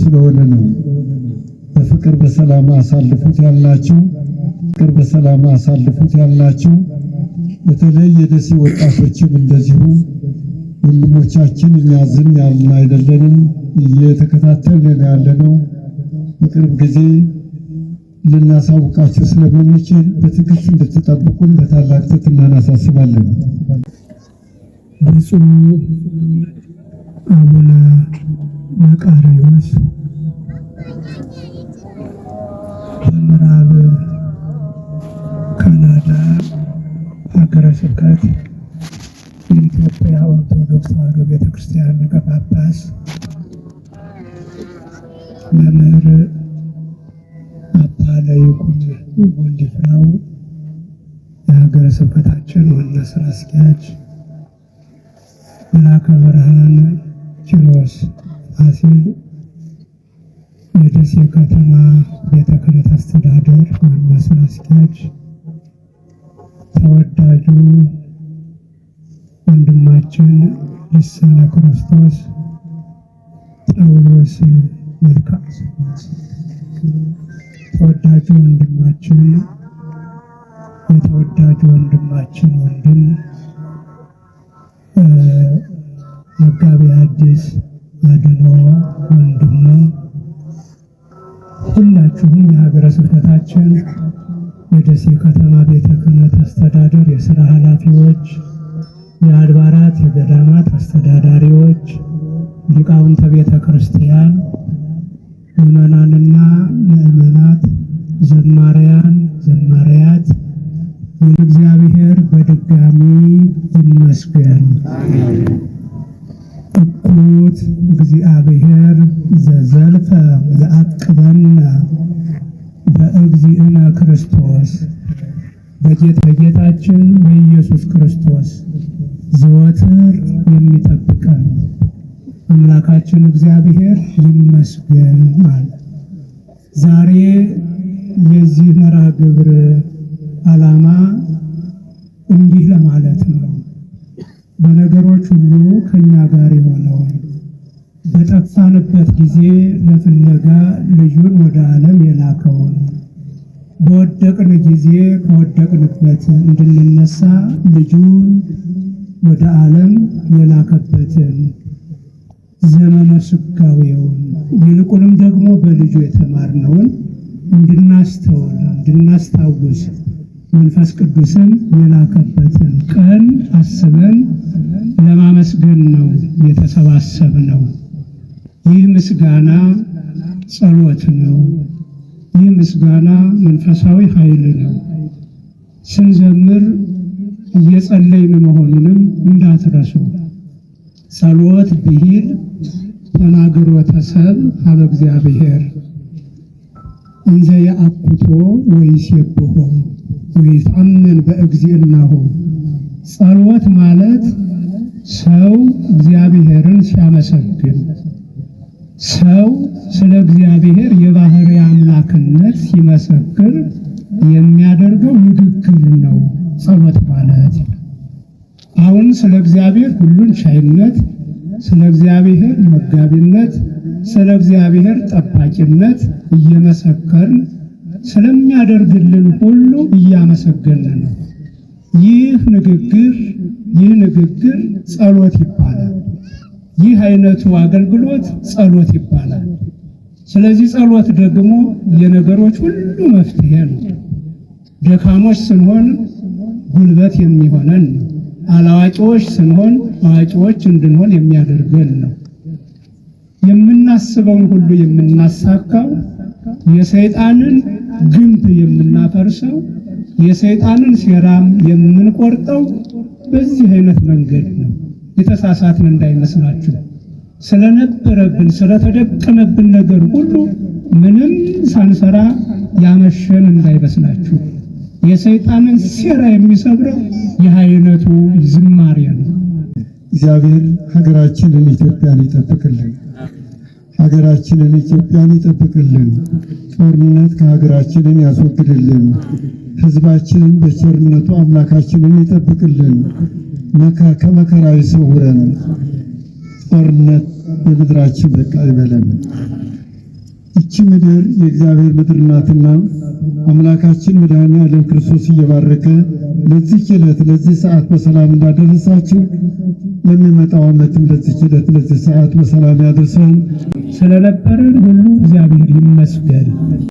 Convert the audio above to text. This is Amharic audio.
ስለሆነ ነው። በፍቅር በሰላም አሳልፉት ያላችሁ በተለይ የደሴ ወጣቶችም እንደዚሁ ወንድሞቻችን እኛ ዝም ያልን አይደለንም፣ እየተከታተልን ያለነው በቅርብ ጊዜ ልናሳውቃችሁ ስለምንችል በትዕግስት እንድትጠብቁን በታላቅ ትሕትና እናሳስባለን። ብፁዕ አቡነ መቃርዮስ በምዕራብ ካናዳ ሀገረ ስብከት የኢትዮጵያ ኦርቶዶክስ ተዋሕዶ ቤተክርስቲያን ሊቀ ጳጳስ፣ መምህር አባ ለይኩን ወንድይፍራው የሀገረ ስብከታችን ዋና ስራ አስኪያጅ፣ መልአከ ብርሃን ኪሮስ ፋሲል የደሴ ከተማ ቤተ ክህነት አስተዳደር ዋና ስራ አስኪያጅ፣ ተወዳጁ ወንድማችን ልሳነ ክርስቶስ ጳውሎስ መልካ፣ ተወዳጁ ወንድማችን የተወዳጁ ወንድማችን ወንድም መጋቤ ሐዲስ አድኖ ወንድሙ፣ ሁላችሁም የሀገረ ስብከታችን የደሴ ከተማ ቤተ ክህነት አስተዳደር የሥራ ኃላፊዎች፣ የአድባራት የገዳማት አስተዳዳሪዎች፣ ሊቃውንተ ቤተ ክርስቲያን፣ ምዕመናንና ምዕመናት፣ ዘማሪያን ዘማሪያት፣ እግዚአብሔር በድጋሚ ይመስገን። እኩት እግዚአብሔር ዘዘልፈ ዘአቅበነ በእግዚእነ ክርስቶስ በጌታችን በኢየሱስ ክርስቶስ ዘወትር የሚጠብቀን አምላካችን እግዚአብሔር ይመስገን አለ። ዛሬ የዚህ መርሃ ግብር ዓላማ እንዲህ ለማለት ነው። በነገሮች ሁሉ ከኛ ጋር የሆነውን በጠፋንበት ጊዜ ለፍለጋ ልጁን ወደ ዓለም የላከውን በወደቅን ጊዜ ከወደቅንበት እንድንነሳ ልጁን ወደ ዓለም የላከበትን ዘመነ ስጋዌውን ይልቁንም ደግሞ በልጁ የተማርነውን እንድናስተውል እንድናስታውስ መንፈስ ቅዱስን የላከበትን ቀን አስበን ለማመስገን ነው የተሰባሰብነው። ይህ ምስጋና ጸሎት ነው። ይህ ምስጋና መንፈሳዊ ኃይል ነው። ስንዘምር እየጸለይን መሆኑንም እንዳትረሱ። ጸሎት ብሂል ተናግሮተ ሰብእ ሀበ እግዚአብሔር እንዘ የአኩቶ ወይሴብሖ ወይታመን በእግዚእናሁ። ጸሎት ማለት ሰው እግዚአብሔርን ሲያመሰግን፣ ሰው ስለ እግዚአብሔር የባህሪ አምላክነት ሲመሰክር የሚያደርገው ንግግር ነው ጸሎት ማለት። አሁን ስለ እግዚአብሔር ሁሉን ቻይነት፣ ስለ እግዚአብሔር መጋቢነት፣ ስለ እግዚአብሔር ጠባቂነት እየመሰከርን ስለሚያደርግልን ሁሉ እያመሰገንን ነው። ይህ ንግግር ጸሎት ይባላል። ይህ አይነቱ አገልግሎት ጸሎት ይባላል። ስለዚህ ጸሎት ደግሞ የነገሮች ሁሉ መፍትሄ ነው። ደካሞች ስንሆን ጉልበት የሚሆነን ነው። አላዋቂዎች ስንሆን አዋቂዎች እንድንሆን የሚያደርገን ነው። የምናስበውን ሁሉ የምናሳካው፣ የሰይጣንን ግንብ የምናፈርሰው፣ የሰይጣንን ሴራም የምንቆርጠው በዚህ አይነት መንገድ ነው። የተሳሳትን እንዳይመስላችሁ። ስለነበረብን ስለተደቀነብን ነገር ሁሉ ምንም ሳንሰራ ያመሸን እንዳይመስላችሁ። የሰይጣንን ሴራ የሚሰብረው ይህ አይነቱ ዝማሬ ነው። እግዚአብሔር ሀገራችንን ኢትዮጵያን ይጠብቅልን። ሀገራችንን ኢትዮጵያን ይጠብቅልን። ጦርነት ከሀገራችንን ያስወግድልን። ሕዝባችንን በቸርነቱ አምላካችንን ይጠብቅልን። ከመከራ ይሰውረን። ጦርነት በምድራችን በቃ ይበለን። ይቺ ምድር የእግዚአብሔር ምድር ናትና አምላካችን መድኃኔዓለም ክርስቶስ እየባረከ ለዚህ ዕለት ለዚህ ሰዓት በሰላም እንዳደረሳችሁ ለሚመጣው ዓመትም ለዚህ ዕለት ለዚህ ሰዓት በሰላም ያደርሰን። ስለነበረን ሁሉ እግዚአብሔር ይመስገን።